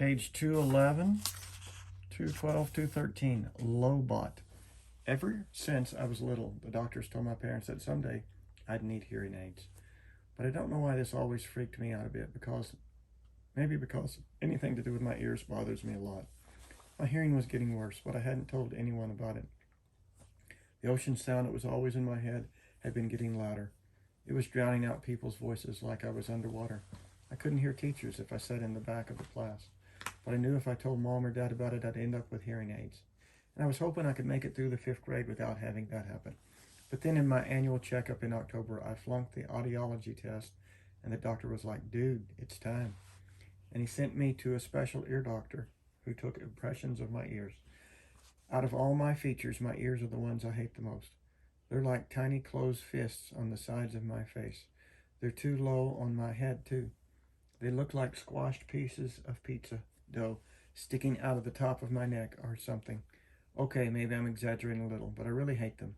Page 211, 212, 213, Lobot. Ever since I was little, the doctors told my parents that someday I'd need hearing aids. But I don't know why this always freaked me out a bit, maybe because anything to do with my ears bothers me a lot. My hearing was getting worse, but I hadn't told anyone about it. The ocean sound that was always in my head had been getting louder. It was drowning out people's voices like I was underwater. I couldn't hear teachers if I sat in the back of the class, but I knew if I told Mom or Dad about it, I'd end up with hearing aids. And I was hoping I could make it through the 5th grade without having that happen. But then in my annual checkup in October, I flunked the audiology test, and the doctor was like, "Dude, it's time." And he sent me to a special ear doctor who took impressions of my ears. Out of all my features, my ears are the ones I hate the most. They're like tiny closed fists on the sides of my face. They're too low on my head, too. They look like squashed pieces of pizza dough sticking out of the top of my neck or something. Okay, maybe I'm exaggerating a little, but I really hate them.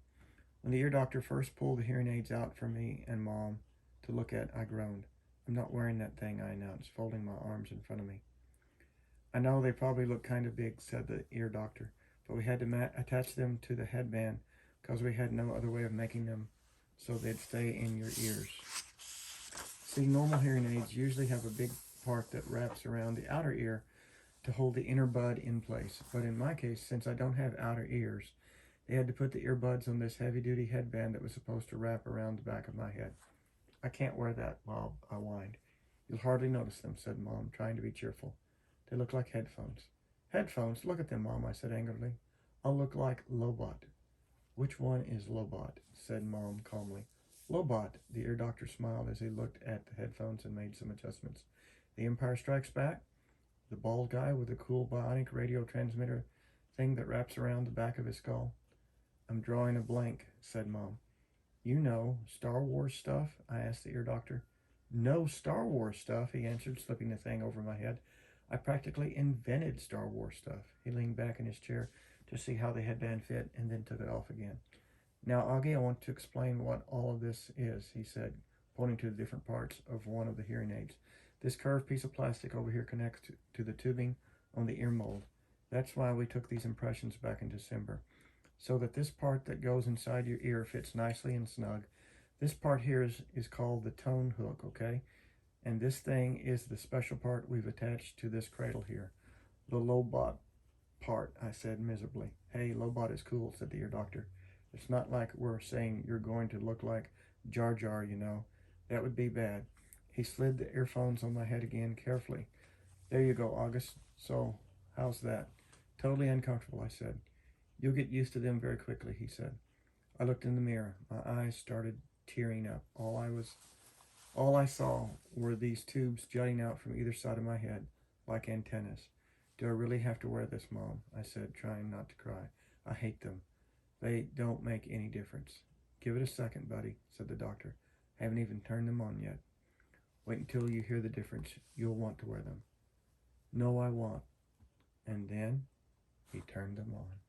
When the ear doctor first pulled the hearing aids out for me and Mom to look at, I groaned. "I'm not wearing that thing," I announced, folding my arms in front of me. "I know they probably look kind of big," said the ear doctor, "but we had to attach them to the headband because we had no other way of making them so they'd stay in your ears." See, normal hearing aids usually have a big part that wraps around the outer ear to hold the inner bud in place. But in my case, since I don't have outer ears, they had to put the earbuds on this heavy-duty headband that was supposed to wrap around the back of my head. "I can't wear that," Bob, I whined. "You'll hardly notice them," said Mom, trying to be cheerful. "They look like headphones." "Headphones? Look at them, Mom," I said angrily. "I'll look like Lobot." "Which one is Lobot?" said Mom calmly. "Lobot," the ear doctor smiled as he looked at the headphones and made some adjustments. "The Empire Strikes Back? The bald guy with the cool bionic radio transmitter thing that wraps around the back of his skull?" "I'm drawing a blank," said Mom. "You know, Star Wars stuff?" I asked the ear doctor. "No Star Wars stuff," he answered, slipping the thing over my head. "I practically invented Star Wars stuff." He leaned back in his chair to see how the headband fit and then took it off again. "Now, Augie, I want to explain what all of this is," he said, pointing to the different parts of one of the hearing aids. "This curved piece of plastic over here connects to the tubing on the ear mold. That's why we took these impressions back in December, so that this part that goes inside your ear fits nicely and snug. This part here is called the tone hook, okay? And this thing is the special part we've attached to this cradle here. The Lobot part," I said miserably. "Hey, Lobot is cool," said the ear doctor. "It's not like we're saying you're going to look like Jar Jar, you know. That would be bad." He slid the earphones on my head again carefully. "There you go, August. So, how's that?" "Totally uncomfortable," I said. "You'll get used to them very quickly," he said. I looked in the mirror. My eyes started tearing up. All I saw were these tubes jutting out from either side of my head, like antennas. "Do I really have to wear this, Mom?" I said, trying not to cry. "I hate them. They don't make any difference." "Give it a second, buddy," said the doctor. "I haven't even turned them on yet. Wait until you hear the difference. You'll want to wear them." "No, I won't." And then he turned them on.